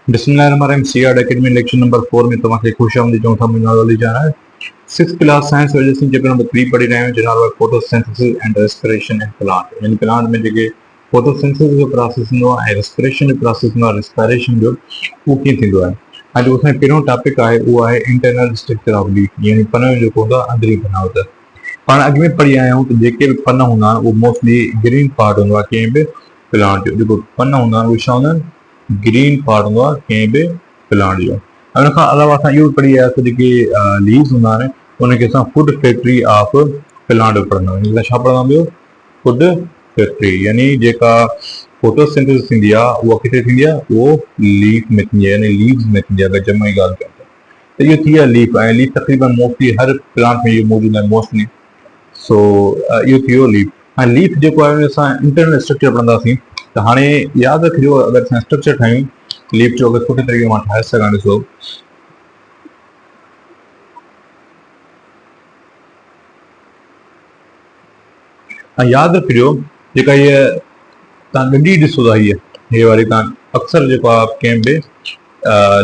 बिस्मिल्लाहिर्रहमानिर्रहीम CR academy lecture number 4 में तव्हांखे खुशामदीद चऊं था। मुंहिंजो नालो अली जान आहे। 6th क्लास साइंस वेल्यूशन चैप्टर नंबर 3 पढ़ी रहिया आहियूं, जिन नालो आहे photosynthesis and respiration in plant. यानी प्लांट में जेके फोटोसिंथेसिस जो प्रोसेस हूंदो आहे ऐं रेस्पिरेशन जो प्रोसेस हूंदो आहे, रेस्पिरेशन जो उहो कीअं थींदो आहे। ऐं जेको असांजो पहिरियों टॉपिक आहे उहो आहे इंटरनल स्ट्रक्चर ऑफ लीफ, यानी पन जो जेको हूंदो आहे अंदरी बनावट। पाण अॻु में पढ़ी आया आहियूं त जेके बि पन हूंदा आहिनि उहो मोस्टली ग्रीन पार्ट हूंदो आहे कंहिं बि प्लांट जो। जेको पन हूंदा आहिनि उहे छा हूंदा आहिनि, ग्रीन पार्ट हूंदो आहे कंहिं बि प्लांट जो। उन खां अलावा असां इहो पढ़ी आयासीं जेके लीव्स हूंदा आहिनि उनखे असां फूड फैक्ट्री ऑफ प्लांट पढ़ंदा आहियूं। छा पढ़ंदा आहियूं? Food factory. यानी जेका फोटोसिंथेसिस थींदी आहे उहा किथे थींदी आहे? उहो लीफ में थींदी आहे, यानी लीव्स में थींदी आहे। अगरि जम जी ॻाल्हि कयूं त इहो थी विया लीफ। ऐं लीफ तक़रीबन मोस्टली हर प्लांट में इहो मौजूदु आहे मोस्टली। सो इहो थी वियो लीफ। ऐं लीफ जेको आहे असां इंटरनल स्ट्रक्चर पढ़ंदासीं। त हाणे यादि रखिजो, अगरि असां स्ट्रक्चर ठाहियूं लीफ जो, अगरि सुठे तरीक़े मां ठाहे सघां, ॾिसो ऐं यादि रखिजो जेका हीअ तव्हां ॾंडी ॾिसो था, हीअ वारी तव्हां अक्सर जेको आहे कंहिं बि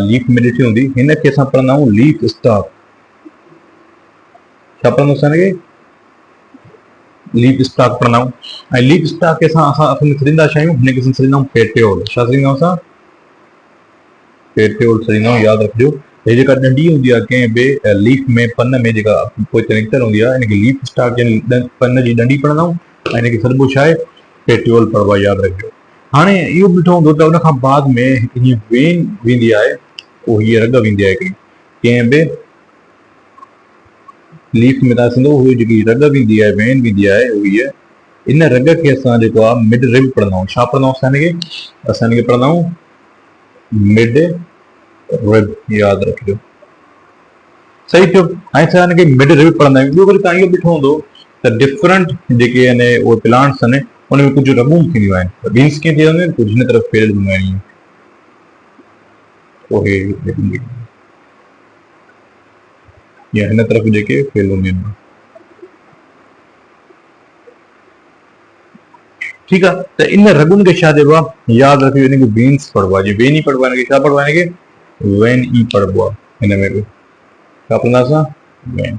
लीफ में ॾिठी हूंदी, हिनखे असां पढ़ंदा आहियूं लीफ स्टॉक। छा पढ़ंदासीं हिनखे? लीफ स्टॉक पढ़ंदा आहियूं। ऐं लीफ स्टॉक खे असां सॾींदा छा आहियूं? हिनखे असां सॾींदा आहियूं पेटियोल। छा सॾींदा आहियूं असां? पेटियोल सॾींदा आहियूं। यादि रखिजो, हे जेका ॾंडी हूंदी आहे कंहिं बि लीफ में, पन में जेका पोइ निकितल हूंदी आहे, हिनखे लीफ स्टॉक यानी पन जी ॾंडी पढ़ंदा आहियूं ऐं हिनखे सॾिबो छा आहे? पेटियोल पढ़बो आहे। यादि रखिजो। हाणे इहो ॾिठो हूंदो त उन खां बाद में हिकु हीअ वेन वेंदी आहे, उहो हीअ रग वेंदी आहे हिकिड़ी कंहिं बि लीफ में। तव्हां थींदो उहो जेकी रग वेंदी आहे, वेन वेंदी आहे, उहो हीअ। इन रग खे असां जेको आहे मिड रिब पढ़ंदा आहियूं। छा पढ़ंदा आहियूं असां हिनखे पढ़ंदा आहियूं मिड रिब। यादि रखिजो, सही थियो। ऐं असां हिनखे मिड रिब पढ़ंदा आहियूं। ॿियो वरी तव्हां इहो ॾिठो हूंदो त डिफरेंट जेके आहिनि उहे प्लांट्स आहिनि उन में कुझु रगूं थींदियूं आहिनि। बीन्स कीअं थी वेंदियूं आहिनि? कुझु हिन तरफ़ फैल हूंदियूं आहिनि, या हिन तरफ़ जेके फैल हूंदियूं आहिनि। ठीकु आहे। त इन रगुनि खे छा चइबो आहे? यादि रखियो, हिनखे वेन्स पढ़बो आहे। वेन ई पढ़बो आहे। हिनखे छा पढ़बो आहे? हिनखे वेन ई पढ़बो आहे। हिन में बि छा पढ़ंदा असां? वेन।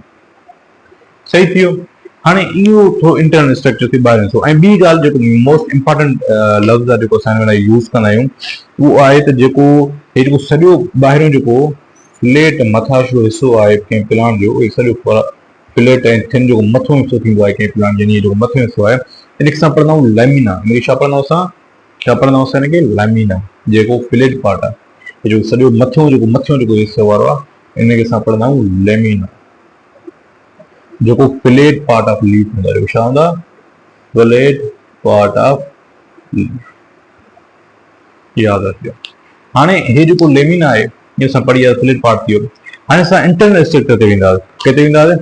सही थियो। हाणे इहो थोरो इंटरनल स्ट्रक्चर थी ॿाहिरि ॾिसो। ऐं ॿी ॻाल्हि जेको मोस्ट इम्पोर्टेंट लफ़्ज़ आहे जेको असां हिन यूज़ कंदा आहियूं उहो आहे त जेको हे जेको सॼो ॿाहिरियों जेको फ्लेट मथां जो हिसो आहे कंहिं प्लांट जो, उहो सॼो फ्लेट ऐं थिन जेको मथो हिसो थींदो आहे कंहिं प्लांट, यानी जेको मथो हिसो आहे, हिनखे असां पढ़ंदा आहियूं लैमिना। हिनखे छा पढ़ंदा आहियूं असां? छा पढ़ंदा आहियूं असां? हिनखे लैमिना, जेको फ्लेट पार्ट आहे, जेको सॼो मथो जेको हिसो वारो आहे, हिनखे असां पढ़ंदा आहियूं लैमिना। जेको फ्लेट पार्ट ऑफ लीफ हूंदा आहे, छा हूंदा? Flat part of leaf. यादि रखियो। हाणे हे जेको लेमिना आहे इहो असां पढ़ी आहे, फ्लेट पार्ट थी वियो। हाणे असां इंटरनल स्ट्रक्चर ते वेंदासीं। किथे वेंदासीं?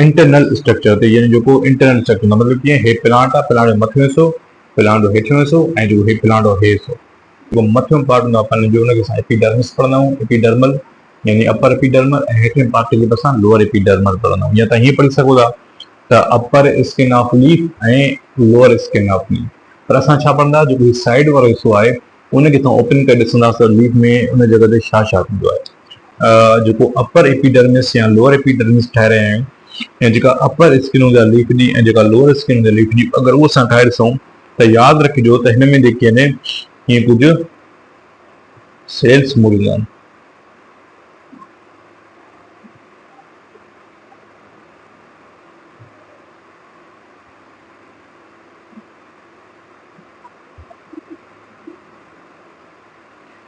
इंटरनल स्ट्रक्चर ते। यानी जेको इंटरनल स्ट्रक्चर मतिलबु कीअं? हे प्लांट आहे, प्लांट जो मथियों हिसो, प्लांट जो हेठियों हिसो, ऐं जेको हे प्लांट जो हे हिसो, जेको मथियों पार्ट हूंदो आहे पन जो, हुनखे असां एपिडर्मिस पढ़ंदा आहियूं। एपिडर्मल यानी अपर एपिडर्मल, ऐं हेठियों पार्ट खे असां लोअर एपिडर्मल पढ़ंदा आहियूं। या तव्हां हीअं पढ़ी सघो था त अपर स्किन ऑफ लीफ ऐं लोअर स्किन ऑफ लीफ। पर असां छा पढ़ंदा? जेको साइड वारो हिसो आहे उनखे तव्हां ओपन करे ॾिसंदासीं त लीफ में उन जॻह ते छा छा थींदो आहे। जेको अपर एपिडर्मिस या लोअर एपिडर्मिस ठाहे रहिया आहियूं, ऐं जेका अपर स्किन हूंदी आहे लीफ जी ऐं जेका लोअर स्किन हूंदी आहे लीफ जी, अगरि उहो असां ठाहे ॾिसूं त यादि रखिजो त हिन में जेके आहिनि हीअं कुझु सेल्स मौजूदु आहिनि।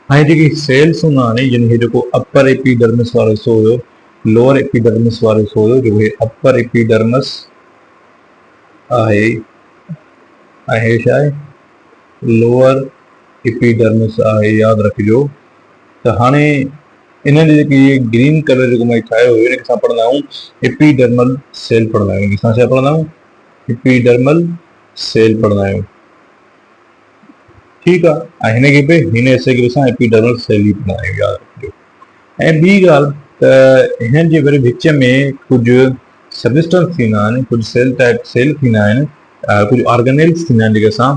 ऐं जेके सेल्स हूंदा आहिनि, यानी हे जेको अपर एपिडर्मिस वारो हिसो हुयो, लोअर एपिडर्मिस वारो हिसो हुयो, जेको हे अपर एपिडर्मिस आहे ऐं हे छा आहे? लोअर एपिडर्मिस आहे। यादि रखिजो। त हाणे इन्हनि जेकी ग्रीन कलर जेको मां ठाहियो हुयो, हिनखे असां पढ़ंदा आहियूं एपिडर्मल सेल पढ़ंदा आहियूं। असां छा पढ़ंदा आहियूं? एपिडर्मल सेल पढ़ंदा आहियूं। ठीकु आहे। ऐं हिनखे बि हिन हिसे खे असां एपिडर्मल सेल ई पढ़ंदा आहियूं। यादि रखिजो। ऐं ॿी ॻाल्हि त हिननि जे वरी विच में कुझु सबस्टेंस थींदा आहिनि, कुझु सेल टाइप सेल थींदा आहिनि, कुझु ऑर्गेनेल्स थींदा आहिनि जेके असां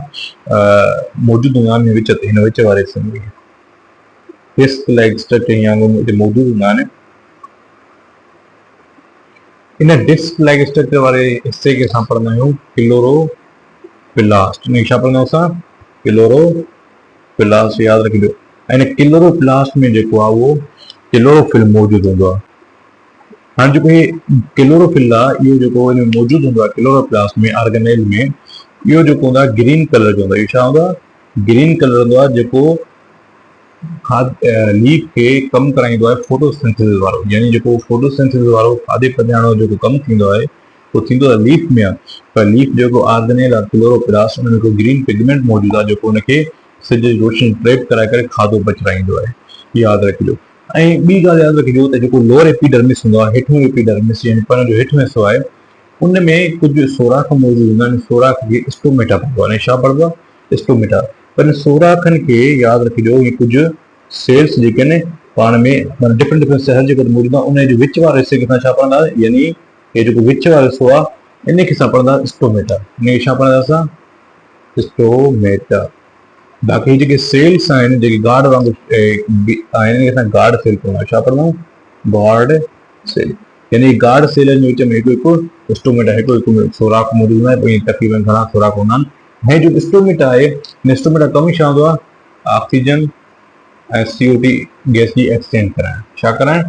मौजूदु हूंदा आहिनि विच ते, हिन विच वारे हिसे में। डिस्क लाइक स्ट्रक्चर या मौजूद हूंदा आहिनि। इन डिस्क लाइक स्ट्रक्चर वारे हिस्से खे असां पढ़ंदा आहियूं क्लोरोप्लास्ट। इन छा पढ़ंदा असां? क्लोरोप्लास्ट, यादि रखिजो। ऐं क्लोरोप्लास्ट में जेको आहे उहो क्लोरोफिल मौजूदु हूंदो आहे। हाणे जेको हे क्लोरोफिल आहे इहो जेको हिन में मौजूदु हूंदो आहे क्लोरोप्लास्ट में ऑर्गेनेल में, इहो जेको हूंदो आहे ग्रीन कलर जो हूंदो आहे। इहो छा हूंदो आहे? ग्रीन कलर हूंदो आहे, जेको लीफ खे कमु कराईंदो आहे फोटोसिंथेसिस वारो। यानी जेको फोटोसिंथेसिस वारो खाधे पचाइण जो जेको कमु थींदो आहे उहो थींदो आहे लीफ में आहे। पर लीफ जेको ऑर्गेनेल आहे क्लोरोप्लास्ट, उन में हिकु ग्रीन पिगमेंट मौजूदु आहे जेको हुनखे सिज जी रोशनी ट्रैप कराए करे खाधो पचाईंदो आहे। यादि रखिजो। ऐं ॿी ॻाल्हि यादि रखिजो त जेको लोअर एपिडर्मिस हूंदो आहे, हेठियों एपिडर्मिस यानी पन जो हेठियों हिसो आहे, उन में कुझु सोराख मौजूदु हूंदा आहिनि। सोराख खे स्टोमेटा पढ़बो आहे। छा पढ़बो आहे? स्टोमेटा। पर सोराखनि खे यादि रखिजो, इहे कुझु सेल्स जेके आहिनि पाण में माना डिफरेंट सेल जेको मौजूदु आहे, उन जे विच वारे हिसे खे असां छा पढ़ंदा? यानी हे जेको विच वारो हिसो आहे इन खे असां पढ़ंदा स्टोमेटा। इन खे छा पढ़ंदा असां? स्टोमेटा। बाक़ी जेके सेल्स आहिनि जेके गार्ड वांगुरु आहिनि, असां गार्ड सेल पढ़ंदा। छा पढ़ंदा? Guard cell. यानी गार्ड सेल जे विच में हिकु स्टोमेटा, हिकु सोराख मौजूदु आहे। पोइ तक़रीबन घणा सोराख हूंदा आहिनि। ऐं जो स्टोमेटा आहे, स्टोमेटा कम छा हूंदो आहे? ऑक्सीजन ऐं CO2 गैस जी एक्सचेंज कराइण। छा कराइण?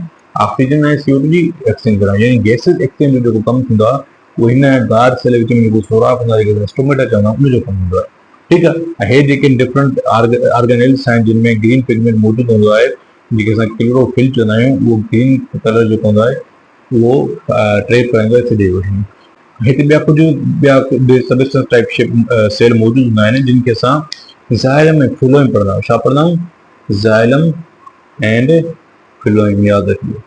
ऑक्सीजन ऐं CO2 जी एक्सचेंज कराइण। यानी गैसिस एक्सचेंज जो जेको कमु थींदो आहे उहो हिन गार्ड सेल विच में जेको सोराख हूंदो आहे, जेको स्टोमेटा चवंदा आहियूं, उनजो कमु हूंदो आहे। ठीकु आहे। हे जेके डिफरेंट ऑर्गेनेल्स आहिनि जिन में ग्रीन पिगमेंट मौजूदु हूंदो आहे, जेके असां क्लोरोफिल चवंदा आहियूं, उहो ग्रीन कलर जेको हूंदो आहे उहो ट्रैप कराईंदो आहे सिज जी रोशनी। हिते ॿिया सबस्टेंस टाइप सेल मौजूदु हूंदा आहिनि जिन खे असां ज़ाइलम ऐं फ्लोएम पढ़ंदा आहियूं। छा पढ़ंदा आहियूं? Xylem and phloem. यादि रखिजो।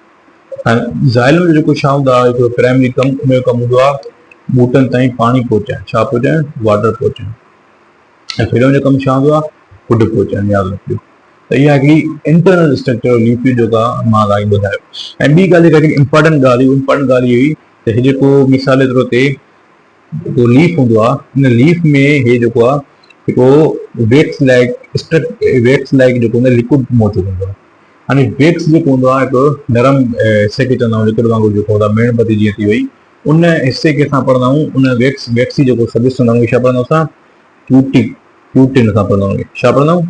हाणे ज़ाइलम जो जेको छा हूंदो आहे, हिकिड़ो प्राइमरी कमु, उनजो कमु हूंदो आहे ॿूटनि ताईं पाणी पहुचाइण। छा पहुचाइण? वाटर पहुचाइण। ऐं फ्लोएम जो कमु छा हूंदो आहे? फूड पहुचाइण। यादि रखिजो। त इहा हिकिड़ी इंटरनल स्ट्रक्चर लीफ जेका मां तव्हांखे ॿुधायो। ऐं ॿी ॻाल्हि जेका इंपॉर्टेंट ॻाल्हि इहा हुई त हे जेको मिसाल जे तौर ते जेको लीफ हूंदो आहे, हिन लीफ में हे जेको आहे हिकिड़ो वेक्स लाइक जेको हूंदो आहे लिक्विड मौजूदु हूंदो आहे। हाणे वेक्स जेको हूंदो आहे हिकिड़ो नरम हिसे खे चवंदा आहियूं, लिक्विड वांगुरु जेको हूंदो आहे, मेणबती जीअं थी वई, उन हिसे खे असां पढ़ंदा आहियूं। उन वेक्स जेको सबस्टेंस हूंदा आहियूं, छा पढ़ंदा आहियूं असां? क्यूटिन असां पढ़ंदा आहियूं। छा पढ़ंदा आहियूं?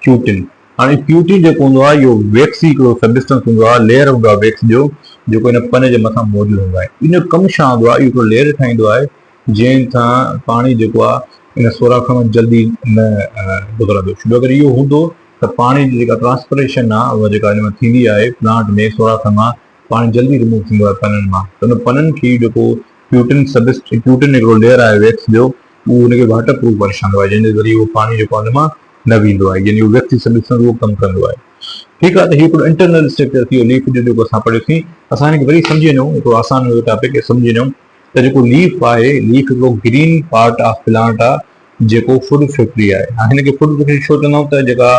क्यूटिन। हाणे क्यूटिन जेको हूंदो आहे इहो वेक्स हिकिड़ो सबस्टेंस हूंदो आहे, लेयर हूंदो आहे वेक्स जो, जेको हिन पन जे मथां मौजूदु हूंदो आहे। इन जो कमु छा हूंदो आहे? इहो हिकिड़ो लेयर ठाहींदो आहे जंहिं सां पाणी जेको आहे इन सोराख में जल्दी न गुज़रंदो। छो अगरि इहो हूंदो त पाणी जी जेका ट्रांसपरेशन आहे उहा जेका हिन में थींदी आहे प्लांट में, सोराख मां पाणी जल्दी रिमूव थींदो आहे पननि मां। त उन पननि खे जेको क्यूटिन हिकिड़ो लेयर आहे वेक्स जो, उहो हुनखे वाटर प्रूफ दर्शाईंदो आहे, जंहिंजे ज़रिए उहो पाणी जेको आहे हुन मां न वेंदो आहे। यानी उहो वेक्स सबस्टेंस उहो कमु कंदो आहे। ठीकु आहे। त हीउ हिकिड़ो इंटरनल स्ट्रक्चर थी वियो लीफ जो जेको असां पढ़ियोसीं। असां हिनखे वरी सम्झी वञूं, हिकिड़ो आसान टॉपिक खे सम्झी वञूं त जेको लीफ आहे, लीफ हिकिड़ो ग्रीन पार्ट ऑफ प्लांट आहे जेको फूड फैक्ट्री आहे। हाणे हिनखे फूड फैक्ट्री छो चवंदा आहियूं? त जेका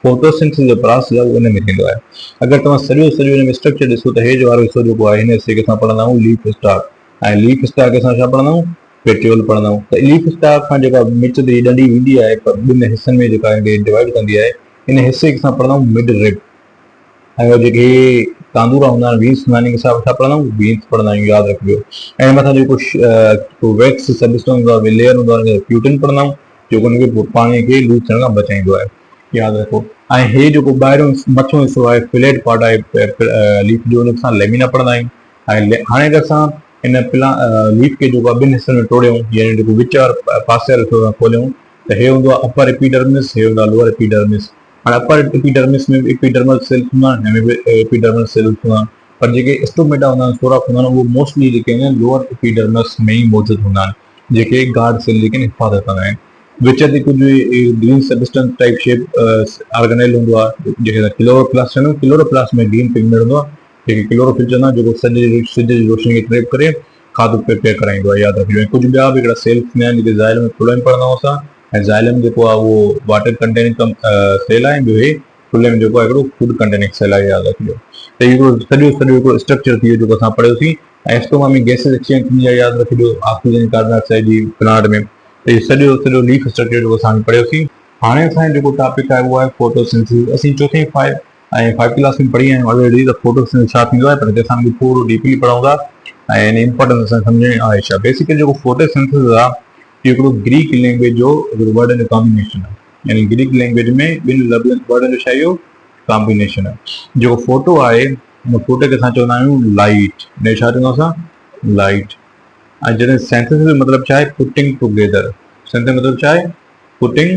फोटोसिंथेसिस जो प्रोसेस आहे उहो हिन में थींदो आहे। अगरि तव्हां सॼो हिन में स्ट्रक्चर ॾिसो त हे जो वारो हिसो जेको आहे, हिन हिसे खे असां पढ़ंदा आहियूं लीफ स्टाक। ऐं लीफ स्टाक खे असां छा पढ़ंदा आहियूं? पेट्रियोल पढ़ंदा आहियूं। त लीफ स्टाक खां जेका मिच जी डंडी ईंदी आहे ॿिनि हिसनि में जेका डिवाइड कंदी आहे, इन हिसे खे असां पढ़ंदा आहियूं मिड रिब। ऐं जेके तांदूरा हूंदा आहिनि, वीन्स हूंदा आहिनि, छा पढ़ंदा आहियूं? वीन्स पढ़ंदा आहियूं। यादि रखिजो। ऐं मथां जेको वैक्स सबस्टेंस हूंदो आहे, लेयर हूंदो आहे, क्यूटिन पढ़ंदा आहियूं, जेको हुनखे पाणीअ खे लूज़ थियण खां बचाईंदो आहे। यादि रखो। ऐं हे जेको ॿाहिरियों मथों हिसो आहे फ्लैट पार्ट आहे लीफ जो, हुनखे असां लेमिना पढ़ंदा आहियूं। ऐं हाणे अगरि असां इन लीफ खे जेको आहे ॿिनि हिसनि में तोड़ियूं, यानी जेको विच वारो पासे वारो हिसो खोलियूं, त हे हूंदो आहे अपर एपिडर्मिस, हे हूंदो आहे लोअर एपिडर्मिस। हाणे अपर एपिडर्मिस में एपिडर्मल सेल्स हूंदा आहिनि, हिन में एपिडर्मल सेल्स हूंदा आहिनि, पर जेके स्टोमेटा हूंदा आहिनि, सोराख हूंदा आहिनि, उहो मोस्टली जेके आहिनि लोअर एपिडर्मिस में ई मौजूदु हूंदा आहिनि, जेके गार्ड सेल जेके हिफ़ाज़त कंदा आहिनि। विच ते कुझु green substance type shape organelle हूंदो आहे, जंहिंखे क्लोरोप्लास्ट चवंदा आहियूं। क्लोरोप्लास्ट में ग्रीन पिगमेंट हूंदो आहे, जेके क्लोरोफिल चवंदा आहियूं, जेको सिज जी रोशनी खे ट्रैप करे खाधो प्रिपेयर कराईंदो आहे। यादि रखिजो। कुझु ॿिया बि हिकिड़ा सेल्स थींदा आहिनि जेके ज़ाइलम में फ्लोएम पढ़ंदा आहियूं असां। ऐं ज़ाइलम जेको आहे उहो वाटर कंटेनिंग सेल आहे, ॿियो हे फ्लोएम जेको आहे हिकिड़ो फूड कंटेनिंग सेल आहे। यादि रखिजो। त इहो सॼो हिकिड़ो स्ट्रक्चर थी वियो जेको असां पढ़ियोसीं। ऐं स्टोमा में गैसिस एक्सचेंज थींदी आहे। यादि रखिजो। ऑक्सीजन कार्बन डाइऑक्साइड जी प्लांट में। त इहो सॼो लीफ स्ट्रक्चर जेको असां पढ़ियोसीं। हाणे असांजो जेको टॉपिक आहे उहो आहे फोटोसिंथेसिस। असीं ऐं 5 क्लास में पढ़ी आहियूं ऑलरेडी, त फोटोसिंथेसिस छा थींदो आहे, पर हिते असां पूरो डीपली पढ़ूं था ऐं इंपॉर्टेंस असां सम्झणी आहे छा। बेसिकली जेको फोटोसिंथेसिस आहे इहो हिकिड़ो ग्रीक लैंग्वेज जो वर्डन जो कॉम्बिनेशन आहे, यानी ग्रीक लैंग्वेज में ॿिनि वर्डन जो छा इहो कॉम्बिनेशन आहे। जेको फोटो आहे उन फोटो खे असां चवंदा आहियूं लाइट, ने छा चवंदा असां लाइट। ऐं जॾहिं सिंथेसिस जो मतिलबु छा आहे पुटिंग टुगेदर, सिंथेसिस मतिलबु छा आहे पुटिंग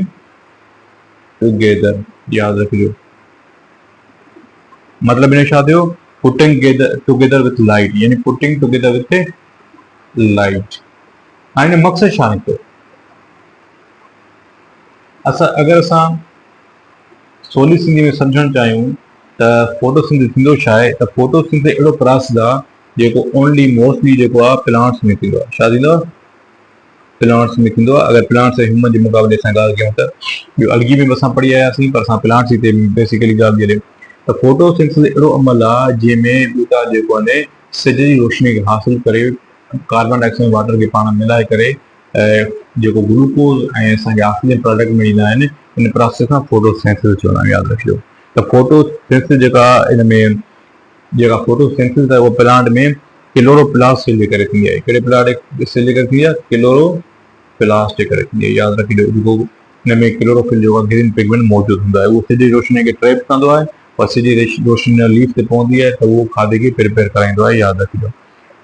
टुगेदर, यादि रखिजो मतलब इन छा थियो पुटिंग टुगेदर विथ लाइट, यानी पुटिंग टुगेदर विथ लाइट। हाणे इन मक़सद छा निकितो, अगर असां सोली सिंधी में सम्झणु चाहियूं त फोटोसिंथेसिस थींदो छा आहे, त फोटोसिंथेसिस अहिड़ो प्रोसेस आहे जेको ओनली मोस्टली जेको आहे प्लांट्स में थींदो आहे। छा थींदो आहे प्लांट्स में थींदो आहे। अगर प्लांट्स ऐं ह्यूमन जे मुक़ाबले सां ॻाल्हि कयूं त ॿियो अलगी में बि असां पढ़ी आयासीं, पर असां प्लांट्स हिते बेसिकली ॻाल्हि कयूं त फोटोसिंथेसिस अहिड़ो अमल आहे जंहिंमें ॿूटा जेको आहे सिज जी रोशनी खे हासिल करे कार्बन डाइऑक्साइड वाटर खे पाण मिलाए करे जेको ग्लूकोज ऐं असांखे ऑक्सीजन प्रोडक्ट में ईंदा आहिनि, इन प्रोसेस खां फोटोसिंथेसिस चवंदा आहियूं। यादि रखिजो त फोटोसिंथेसिस जेका इन में जेका फोटोसिंथेसिस आहे उहा प्लांट में क्लोरोप्लास्ट सेल जे करे थींदी आहे। कहिड़े प्लांट सेल जे करे थींदी आहे क्लोरोप्लास्ट जे करे थींदी आहे। यादि रखिजो जेको हिन में क्लोरोफिल जो ग्रीन पिगमेंट मौजूदु हूंदो आहे, उहो सिज जी रोशनी खे ट्रैप कंदो आहे और सिज जी रोशनी लीफ ते पवंदी आहे त उहो खाधे खे प्रिपेयर कराईंदो आहे। यादि रखिजो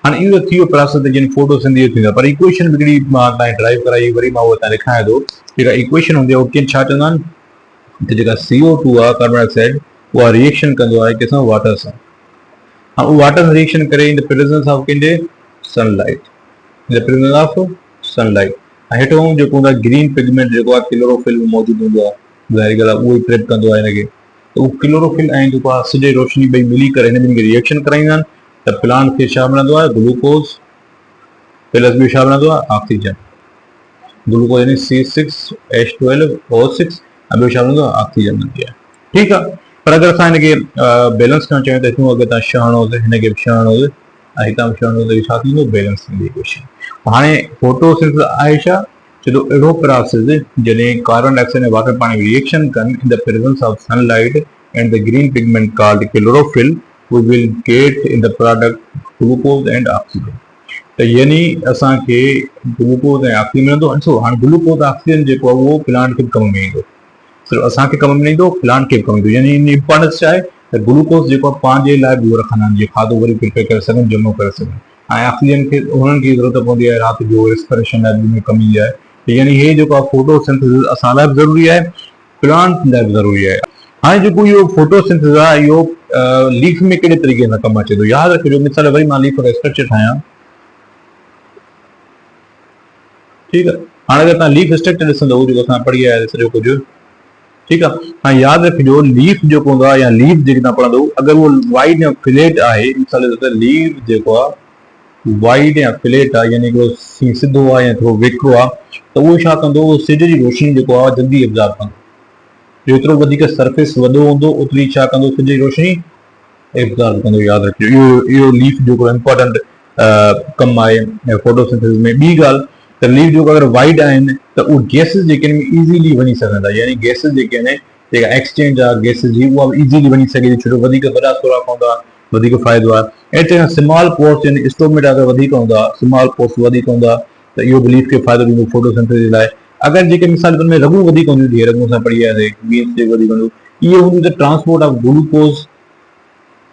हाणे इहो थी वियो प्रोसेस जिन फोटोसिंथेसिस थींदो आहे। पर इक्वेशन बि हिकिड़ी मां तव्हांखे ड्राइव कराई, वरी मां उहा तव्हां लिखायां थो। जेका इक्वेशन हूंदी आहे उहो कीअं छा चवंदा आहिनि त जेका CO2 आहे कार्बन डाइऑक्साइड उहा रिएक्शन कंदो आहे कंहिंसां वाटर सां। हाँ उहो वाटर सां रिएक्शन करे इन द प्रेजेंस ऑफ कंहिंजे सनलाइट, इन द प्रेजेंस ऑफ सनलाइट। ऐं हेठों जेको हूंदो आहे ग्रीन पिगमेंट जेको आहे क्लोरोफिल में मौजूदु हूंदो आहे, ज़ाहिर ॻाल्हि आहे उहो ई ट्रैप कंदो आहे हिनखे। त उहो क्लोरोफिल ऐं जेको आहे सिज जी रोशनी ॿई मिली करे हिन ॿिनि खे रिएक्शन कराईंदा आहिनि त प्लांट खे छा मिलंदो आहे ग्लूकोज प्लस ॿियो छा मिलंदो आहे ऑक्सीजन। ग्लूकोज यानी C6H12O6 ऐं ॿियो छा मिलंदो आहे ऑक्सीजन मिलंदी आहे। ठीकु आहे, पर अगरि असां हिनखे बैलेंस करणु चाहियूं त हितां अगरि तव्हां छहणोसि हिनखे बि छहणोसि ऐं हितां बि छहणोसि त छा थींदो बैलेंस थींदी इक्वेशन। हाणे फोटोसिंथेसिस आहे छा, छो अहिड़ो प्रोसेस जॾहिं कार्बन डाइऑक्साइड ऐं वाटर पाणी रिएक्शन कनि in the presence of sunlight and the green pigment called chlorophyll, we will get in the product glucose and oxygen. त यानी असांखे ग्लूकोज ऐं ऑक्सीजन मिलंदो। ॾिसो हाणे ग्लूकोज ऑक्सीजन जेको आहे उहो प्लांट खे कम में ईंदो, सिर्फ़ु असांखे कम में ईंदो, प्लांट खे बि कम ईंदो। यानी इन इंपॉर्टेंस छा आहे त ग्लूकोज जेको आहे पंहिंजे लाइ बि उहो रखंदा आहिनि, जीअं खाधो वरी प्रिपेयर करे सघनि, जमो करे सघनि। ऐं ऑक्सीजन खे उन्हनि खे ज़रूरत पवंदी आहे राति जो रेस्पिरेशन लाइ में कमी ईंदी आहे। यानी हे जेको आहे फोटोसिंथेसिस असां लाइ बि ज़रूरी आहे, प्लांट लाइ बि ज़रूरी आहे। हाणे जेको इहो फोटोसिंथेसिस आहे इहो लीफ में कहिड़े तरीक़े सां कमु अचे थो, यादि रखिजो। मिसाल वरी मां लीफ जो स्ट्रक्चर ठाहियां, ठीकु आहे। हाणे अगरि तव्हां लीफ स्ट्रक्चर ॾिसंदव जेको असां पढ़ी आया सॼो कुझु, ठीकु आहे। हाणे यादि रखिजो लीफ जेको हूंदो आहे या लीफ जेकी तव्हां पढ़ंदव अगरि उहो वाइड या फ्लैट आहे, मिसाल जे तौर ते लीफ जेको आहे वाइड या फ्लैट आहे, यानी हिकिड़ो सिधो आहे या थोरो वेकरो आहे, त उहो छा कंदो उहो सिज जी रोशनी जेको आहे जल्दी एब्ज़ॉर्ब कंदो। जेतिरो वधीक सरफेस वॾो हूंदो ओतिरी छा कंदो सिज जी रोशनी एब्ज़ॉर्ब कंदो। यादि रखिजो इहो लीफ जेको इंपॉर्टेंट कमु आहे फोटोसिंथेसिस में। ॿी ॻाल्हि त लीफ जेको अगरि वाइड आहिनि त उहे गैसिस जेके आहिनि इज़ीली वञी सघनि था, यानी गैसिस जेके आहिनि जेका एक्सचेंज आहे गैसिस जी उहा बि इज़ीली वञी सघे थी, छो वधीक वॾा सोराख हूंदा वधीक फ़ाइदो आहे। ऐं तरह स्मॉल पोर्स यानी स्टोमेटा अगरि वधीक हूंदा, स्मॉल पोर्स वधीक हूंदा त इहो बि लीफ खे फ़ाइदो ॾींदो फोटोसिंथेसिस लाइ। अगरि जेके मिसाल हुन में रगूं वधीक हूंदियूं, जीअं रगूं असां पढ़ी आयासीं बीन्स जेके वधीक हूंदियूं, इहे हूंदियूं त ट्रांसपोर्ट ऑफ ग्लूकोज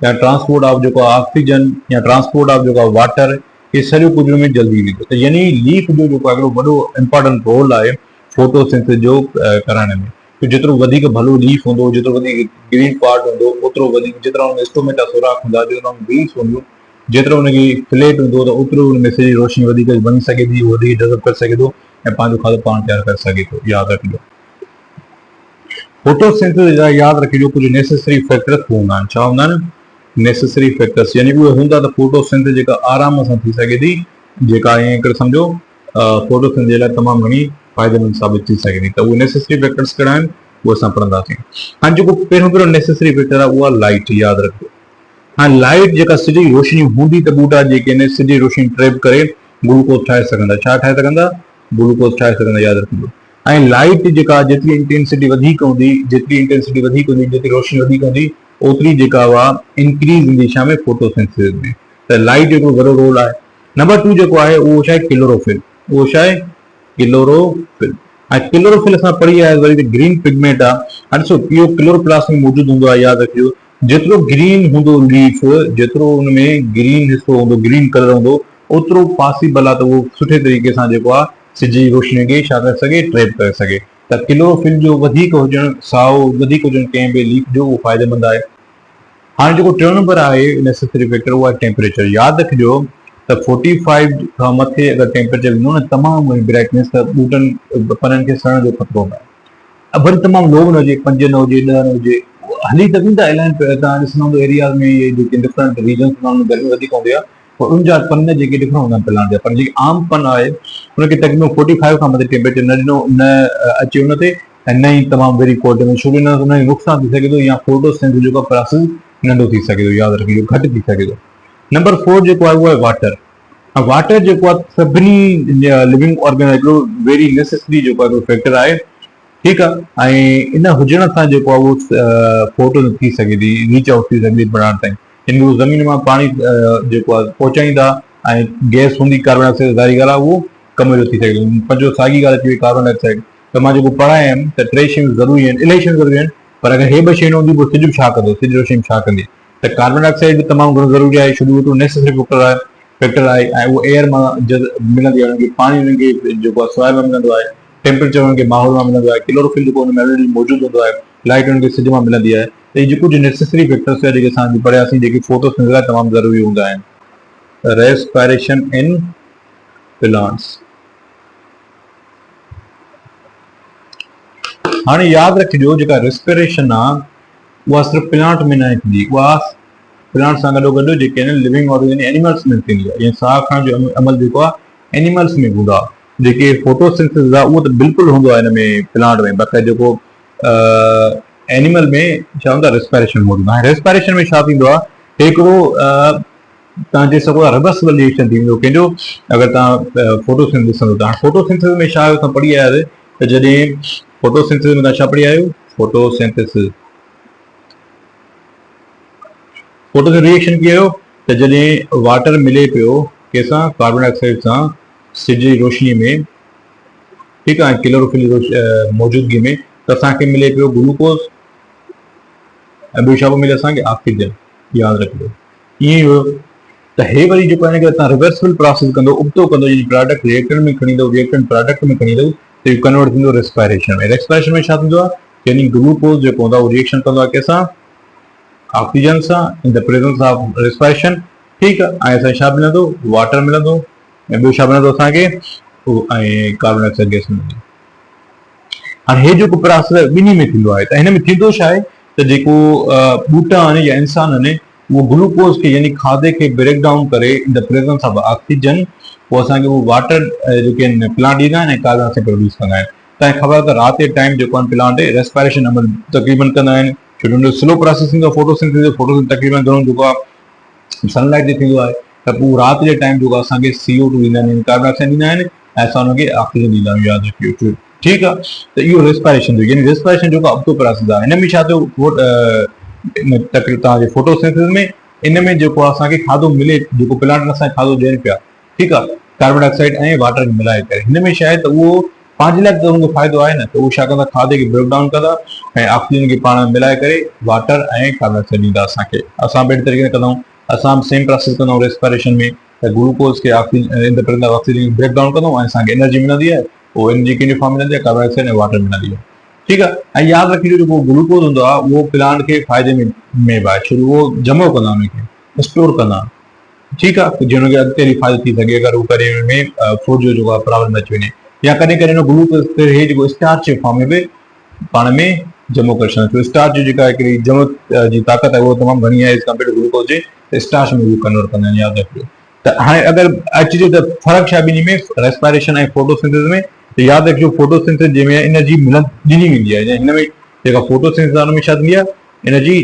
या ट्रांसपोर्ट ऑफ जेको आहे ऑक्सीजन या ट्रांसपोर्ट ऑफ जेको आहे वाटर, ये सॼो कुझु में जल्दी ईंदो। त यानी लीफ जो जेको आहे हिकिड़ो वॾो इंपॉर्टेंट रोल आहे फोटोसिंथेसिस जो करण में। जेतिरो वधीक भलो लीफ हूंदो, जेतिरो वधीक ग्रीन पार्ट हूंदो, ओतिरो वधीक जेतिरा हुन स्टोमेटा सोराख हूंदा, जेतिरा बीन्स हूंदियूं, जेतिरो हुनखे फ्लैट हूंदो त ओतिरो हुनमें सॼी रोशनी वधीक वञी सघे थी, वधीक डेवलप करे सघे थो ऐं पंहिंजो खाधो पाण तयारु करे सघे थो। यादि रखिजो फोटोसिंथेसिस जा यादि रखिजो कुझु नेसेसरी फैक्टर्स हूंदा आहिनि। छा हूंदा आहिनि नेसेसरी फैक्टर्स, यानी उहे हूंदा त फोटोसिंथेसिस जेका आराम सां थी सघे थी, जेका ईअं हिकिड़े सम्झो फोटोसिंथेसिस जे लाइ तमामु घणी फ़ाइदेमंद साबित थी सघे थी। त उहे नेसेसरी फैक्टर्स कहिड़ा आहिनि उहे असां पढ़ंदासीं। हाणे जेको पहिरियों नेसेसरी फैक्टर आहे उहा लाइट। यादि रखिजो हाणे लाइट जेका सिज जी रोशनी हूंदी त ॿूटा जेके आहिनि सिज जी रोशनी ट्रैप करे ग्लूकोज ठाहे सघंदा। छा ठाहे सघंदा ग्लूकोज ठाहे सघंदा। यादि रखिजो ऐं लाइट जेका जेतिरी इंटेंसिटी वधीक हूंदी, जेतिरी रोशनी वधीक हूंदी ओतिरी जेका हुआ इंक्रीज ईंदी छा में फोटोसिंथेसिस में। त लाइट जेको वॾो रोल आहे। नंबर 2 जेको आहे उहो छा आहे क्लोरोफिल। उहो छा आहे क्लोरोफिल। ऐं क्लोरोफिल असां पढ़ी आहे वरी ग्रीन पिगमेंट आहे। हाणे ॾिसो इहो क्लोरोप्लास्ट में मौजूदु हूंदो आहे, यादि रखिजो जेतिरो ग्रीन हूंदो लीफ, जेतिरो हुनमें ग्रीन हिसो हूंदो, ग्रीन कलर हूंदो, ओतिरो पॉसिबल आहे त उहो सुठे तरीक़े सां जेको आहे सिज जी रोशनी खे छा करे सघे, ट्रैप करे सघे। त क्लोरोफिल जो वधीक हुजणु, साओ वधीक हुजणु कंहिं बि लीफ जो, उहो फ़ाइदेमंद आहे। हाणे जेको टियों नंबर आहे नेसेसरी फैक्टर उहो आहे टेम्परेचर। यादि रखिजो त 45 खां मथे अगरि टेम्परेचर ईंदो न तमामु ब्राइटनेस, त ॿूटनि पननि खे सड़न जो ख़तरो आहे। वरी तमामु लो न हुजे, 5 न हुजे, 10 न हुजे, हली त वेंदा इलाही। तव्हां ॾिसंदा हूंदो एरियाज़ में इहे जेके डिफरेंट रीजन्स हूंदा आहिनि, गर्मी वधीक हूंदी आहे, पर उनजा पन जेके डिफरेंट हूंदा आहिनि प्लांट जा, पर जेके आम पन आहे हुनखे तक़रीबन 45 खां मथे टेम्परेचर न ॾिनो न अचे हुन ते, ऐं न ई तमामु वेरी कोल्ड में, छो की न हुनजो नुक़सानु थी सघे थो या फोटोसिंथेसिस जेको प्रोसेस नंढो थी सघे थो, यादि रखिजो घटि थी सघे थो। नंबर 4 जेको आहे उहो आहे वाटर। वाटर जेको आहे सभिनी लिविंग ऑर्गन हिकिड़ो वेरी नेसेसरी जेको आहे फैक्टर आहे, ठीकु आहे। ऐं इन हुजण सां जेको आहे उहो फोटो थी सघे थी, रीच आउट थी सघे थी प्लांट ताईं। इन खे ज़मीन मां पाणी जेको आहे पहुचाईंदा, ऐं गैस हूंदी कार्बन डाइऑक्साइड, ज़ाहिरी ॻाल्हि आहे उहो कम जो थी सघे थो। पंहिंजो साॻी ॻाल्हि अची वई कार्बन डाइऑक्साइड। त मां जेको पढ़ायमि त 3 शयूं ज़रूरी आहिनि, इलाही शयूं ज़रूरी आहिनि, पर अगरि हे 2 शयूं न हूंदी पोइ सिज छा कंदो, सिज रोशनी छा कंदी। त कार्बन डाइऑक्साइड बि तमामु घणो ज़रूरी आहे, छो जो नेसेसरी फैक्टर आहे, ऐं उहो एयर मां मिलंदी आहे, पाणी हुनखे जेको आहे सॉइल मां मिलंदो आहे, टेम्परेचर हुनखे माहौल मां मिलंदो आहे, क्लोरोफिल जेको हुन में ऑलरेडी मौजूदु हूंदो आहे, लाइट हुनखे सिज मां मिलंदी आहे। त इहे जेको नेसेसरी फैक्टर्स आहे जेके असां पढ़ियासीं, जेके फोटोसिंथेसिस लाइ तमामु ज़रूरी हूंदा आहिनि। Respiration in plants. हाणे यादि रखिजो जेका रेस्पिरेशन आहे उहा सिर्फ़ु प्लांट में न थींदी, उहा प्लांट सां गॾोगॾु जेके आहिनि लिविंग ऑर्गन एनिमल्स में थींदी आहे। जीअं साह खणण जो अमल जेको आहे एनिमल्स में हूंदो आहे। जेके फोटोसिंथेसिस आहे उहो त बिल्कुलु हूंदो आहे हिन में प्लांट में, बाक़ी जेको एनिमल में छा हूंदो आहे रेस्पिरेशन मौजूदु आहे। रेस्पिरेशन में छा थींदो आहे, हिकिड़ो तव्हां चई सघो था रिवर्सिबल रिएक्शन थींदो कंहिंजो, अगरि तव्हां फोटोसिंथेसिस ॾिसंदो त। फोटोसिंथेसिस में छा असां पढ़ी आया त जॾहिं फोटोसिंथेसिस में तव्हां छा पढ़ी आयो, फोटोसिंथेसिस रिएक्शन कयो त जॾहिं वाटर मिले पियो कंहिंसां, कार्बन डाइऑक्साइड सां सिज जी रोशनी में, ठीकु आहे, क्लोरोफिल मौजूदगी में, त असांखे मिले पियो ग्लूकोज, ऐं ॿियो छा पियो मिले असांखे, ऑक्सीजन। यादि रखिजो ईअं ई हुयो। त हे वरी जेको आहे तव्हां रिवर्सिबल प्रोसेस कंदो, उबतो कंदो, प्रोडक्ट रिएक्टेंट में खणी ईंदो, रिएक्टेंट प्रोडक्ट में खणी ईंदो, त इहो कन्वर्ट थींदो रेस्पिरेशन में। रेस्पिरेशन में छा थींदो आहे, यानी ग्लूकोज जेको हूंदो आहे उहो रिएक्शन कंदो आहे कंहिंसां, ऑक्सीजन सां, इन द प्रेजेंस ऑफ रेस्पिरेशन, ठीकु आहे। ऐं असांखे छा मिलंदो, वाटर मिलंदो, ऐं ॿियो छा मिलंदो असांखे, ऐं कार्बन डाइऑक्साइड गैस मिलंदी। हाणे हे जेको प्रोसेस ॿिन्ही में थींदो आहे, त हिन में थींदो छा आहे त जेको ॿूटा आहिनि या इंसान आहिनि उहो ग्लूकोज खे यानी खाधे खे ब्रेक डाउन करे इन द प्रेजेंस ऑफ ऑक्सीजन, पोइ असांखे उहो वाटर जेके आहिनि प्लांट ॾींदा आहिनि ऐं कार्बन डाइऑक्साइड प्रोड्यूस कंदा आहिनि। तव्हांखे ख़बर आहे त राति जे टाइम जेको आहे प्लांट रेस्पिरेशन अमल तक़रीबन कंदा आहिनि, छो जो स्लो प्रोसेस थींदो आहे फोटोसिंथेसिस। फोटोसिंथेसिस तक़रीबन घणो जेको आहे सनलाइट ते थींदो आहे, त पोइ राति जे टाइम जेको असांखे CO2 ॾींदा आहिनि, कार्बन डाइऑक्साइड ॾींदा आहिनि, ऐं असां हुनखे ऑक्सीजन ॾींदा आहियूं, यादि रखियो, ठीकु आहे। त इहो रेस्पिरेशन जो, यानी रेस्पिरेशन जेको अॻितो प्रोसेस आहे। हिन में छा थियो, तव्हांजे फोटोसिंथेसिस में इन में जेको आहे असांखे खाधो मिले, जेको प्लांट असांखे खाधो ॾियनि पिया, ठीकु आहे, कार्बन डाइऑक्साइड ऐं वाटर खे मिलाए करे। हिन में छा आहे त उहो पंहिंजे लाइ त हुनखे फ़ाइदो आहे न, त उहो छा कंदा, खाधे खे ब्रेक डाउन कंदा ऐं ऑक्सीजन खे पाण में मिलाए करे वाटर ऐं कार्बन डाइऑक्साइड ॾींदा असांखे। असां ॿिए तरीक़े सां कंदा आहियूं, असां सेम प्रोसेस कंदा आहियूं रेस्पिरेशन में, त ग्लूकोज खे ऑक्सीजन ब्रेक डाउन कंदा ऐं असांखे एनर्जी मिलंदी आहे, उहो एनर्जी कंहिंजे फॉर्म मिलंदी आहे, कार्बन डाइऑक्साइड ऐं वाटर मिलंदी आहे, ठीकु आहे। ऐं यादि रखिजो जेको ग्लूकोज हूंदो आहे उहो प्लांट खे फ़ाइदे में बि आहे, छो उहो जमो कंदा हुनखे, स्टोर कंदा, ठीकु आहे, जीअं हुनखे अॻिते हली फ़ाइदो थी सघे अगरि उहो करे हुन में फूड जो जेको आहे प्रॉब्लम अची वञे, या कॾहिं कॾहिं हुन ग्लूकोज हे जेको स्टार्च जे फॉर्म में बि पाण में जमो करे छॾियो। स्टार्च जी जेका हिकिड़ी जमो जी ताक़त आहे उहो तमामु घणी आहे एज़ कम्पेयर टू ग्लूकोज जे, स्टार्च में उहो कन्वर्ट कंदा आहिनि, यादि रखिजो। त हाणे अगरि अचिजे त फ़र्क़ु छा ॿिन्ही में, रेस्पिरेशन ऐं फोटोसिंथेसिस में, त यादि रखिजो फोटोसिंथेसिस जंहिंमें एनर्जी ॾिनी वेंदी आहे, हिन में जेका फोटोसिंथेसिस आहे हुन में छा थींदी आहे, एनर्जी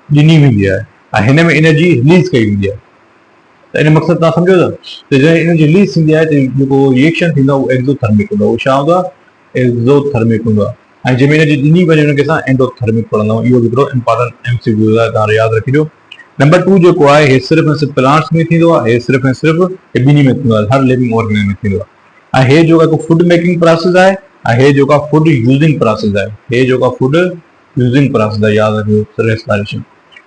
ॾिनी वेंदी आहे, ऐं हिन में एनर्जी रिलीज़ कई वेंदी आहे। त इन मक़सदु तव्हां सम्झो था, त जॾहिं एनर्जी रिलीज़ थींदी आहे त जेको रिएक्शन थींदो आहे उहो एक्ज़ोथर्मिक हूंदो आहे। उहो छा हूंदो आहे, एक्ज़ोथर्मिक हूंदो आहे। ऐं जंहिंमें हिनजी ॾिनी वञे हुनखे असां एंडोथर्मिक पढ़ंदा आहियूं। इहो बि हिकिड़ो इंपॉर्टेंट MCQ आहे, तव्हां यादि रखिजो। नंबर 2 जेको आहे हे सिर्फ़ु ऐं सिर्फ़ु प्लांट्स में थींदो आहे, हे सिर्फ़ु ऐं सिर्फ़ु ॿिन्ही में थींदो आहे, हर लिविंग ऑर्गेनिज्म में थींदो आहे। ऐं हे जेको फूड मेकिंग प्रोसेस आहे ऐं हे जेको फूड यूज़िंग प्रोसेस आहे, हे जेको फूड यूज़िंग प्रोसेस आहे, यादि रखिजो रेस्पिरेशन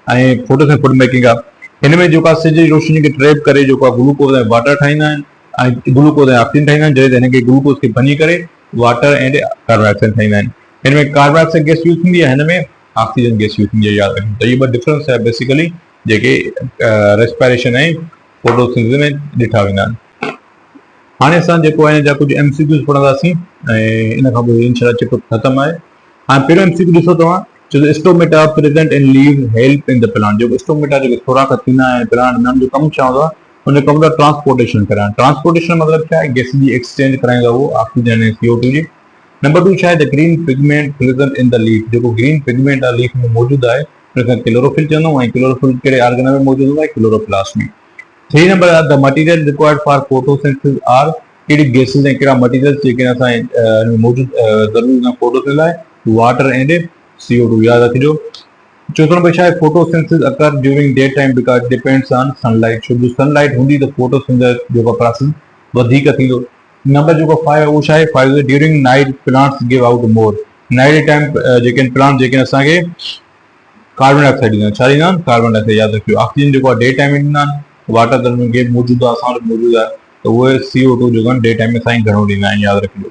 ऐं फोटोसिंथेसिस फूड मेकिंग आहे। हिन में जेको सिज जी रोशनी खे ट्रैप करे जेको ग्लूकोज ऐं वाटर ठाहींदा आहिनि ऐं ग्लूकोज ऐं ऑक्सीजन ठाहींदा आहिनि, जॾहिं हिनखे ग्लूकोज खे भञी करे वाटर एंड कार्बन डाइऑक्साइड ठाहींदा आहिनि। हिन में कार्बन डाइऑक्साइड गैस यूज़ थींदी आहे, हिन में ऑक्सीजन गैस यूज़ थींदी आहे, यादि रखिजो। त इहे ॿ डिफरेंस आहे बेसिकली जेके रेस्पिरेशन ऐं फोटोसिंथेसिस में ॾिठा वेंदा आहिनि। हाणे असां जेको आहे हिन जा कुझु MCQs पढ़ंदासीं ऐं इन खां पोइ इंशाल्लाह चैप्टर ख़तमु आहे। हाणे पहिरियों MCQ ॾिसो तव्हां, stomata present in leave help in the plant. जेको स्टोमेटा जेके खोराक थींदा आहिनि प्लांट में, जो कमु छा हूंदो आहे, हुन कम जो ट्रांसपोर्टेशन कराइण। ट्रांसपोर्टेशन मतिलबु छा आहे, गैस जी एक्सचेंज कराईंदा उहो ऑक्सीजन ऐं CO2 जी। नंबर 2 छा आहे, the green pigment present in the leaf. जेको ग्रीन पिगमेंट आहे लीफ में मौजूदु आहे हुनखे क्लोरोफिल चवंदा आहियूं, ऐं क्लोरोफिल कहिड़े ऑर्गन में मौजूदु हूंदो आहे, क्लोरोप्लास्ट में। 3 नंबर आहे, the material required for photosynthesis are. कहिड़ी गैसेस ऐं कहिड़ा मटीरियल्स जेके असां मौजूदु ज़रूरी आहिनि फोटोसिंथेसिस लाइ, वाटर एंड CO2, यादि रखिजो। 4 नंबर छा आहे, photosynthesis occur during day time because depends on sunlight. छो जो सनलाइट हूंदी त फोटोसिंथेसिस जेको प्रोसेस वधीक थींदो। नंबर जेको 5 आहे उहो छा आहे, 5 during night plants give out more. Night time जेके प्लांट जेके असांखे कार्बन डाइऑक्साइड ॾींदा आहिनि, छा ॾींदा आहिनि, कार्बन डाइऑक्साइड, यादि रखियो। ऑक्सीजन जेको आहे डे टाइम में ॾींदा आहिनि, वाटर त हुनमें गैस मौजूदु आहे, असां वटि मौजूदु आहे, त उहे CO2 जेको आहे डे टाइम में असांखे घणो ॾींदा आहिनि, यादि रखिजो।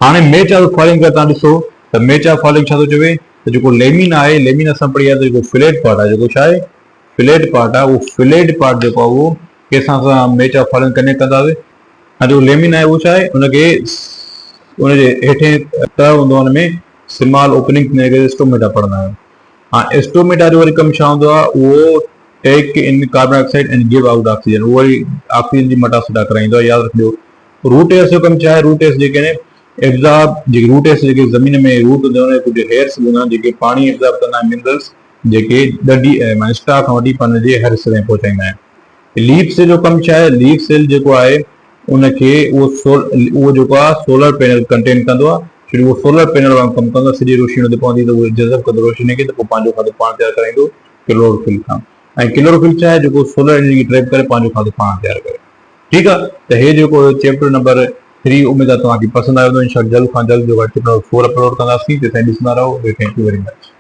हाणे मैच ऑफ फॉलोइंग करे तव्हां ॾिसो त मैच ऑफ फॉलोइंग छा थो चवे, त जेको लेमिन आहे, लेमिन असां पढ़ी आहे त जेको फिलेट पार्ट आहे, जेको छा आहे फिलेट पार्ट आहे, उहो फिलेट पार्ट जेको आहे उहो कंहिंसां असां मैच ऑफ फॉलोइंग कनेक्ट कंदासीं। ऐं जेको लेमिन आहे उहो छा आहे, हुनखे हुनजे हेठे तह हूंदो आहे, हुनमें स्मॉल ओपनिंग थींदी आहे, स्टोमेटा पढ़ंदा आहियूं। हाँ, स्टोमेटा जो वरी कमु छा हूंदो आहे, उहो टेक इन carbon dioxide and give out oxygen. उहो वरी ऑक्सीजन जी मटासिटा कराईंदो आहे, यादि रखिजो। रूट एस जो कमु छा आहे, रूट एस जेके आहिनि एब्ज़ॉर्ब, जेके रूट एस जेके ज़मीन में रूट हूंदा आहिनि, कुझु हेयर्स हूंदा आहिनि जेके पाणी एब्ज़ॉर्ब कंदा आहिनि, मिनरल्स जेके ॾढी माना स्टार खां वठी पाण जे हर हिसे ताईं पहुचाईंदा आहिनि। लीफ सेल जो कमु छा आहे, लीफ सेल जेको आहे उनखे उहो जेको आहे सोलर पैनल कंटेन कंदो आहे। छो उहो सोलर पैनल वांगुरु कमु कंदो आहे, सॼी रोशनी हुन ते पवंदी त उहो जज़ब कंदो रोशनी खे, त पोइ पंहिंजो खाधो पाण तयारु कराईंदो क्लोरोफिल खां। ऐं क्लोरोफिल छा आहे, जेको सोलर एनर्जी ट्रैप करे पंहिंजो खाधो पाण तयारु करे। ठीकु आहे, त हे जेको चैप्टर नंबर 3 उमेद आहे तव्हांखे पसंदि आयो हूंदो। इंशाअल्लाह जल्द खां जल्द जेको चैप्टर नंबर 4 अपलोड कंदासीं, तेसिताईं ॾिसंदा रहो। Thank U very much.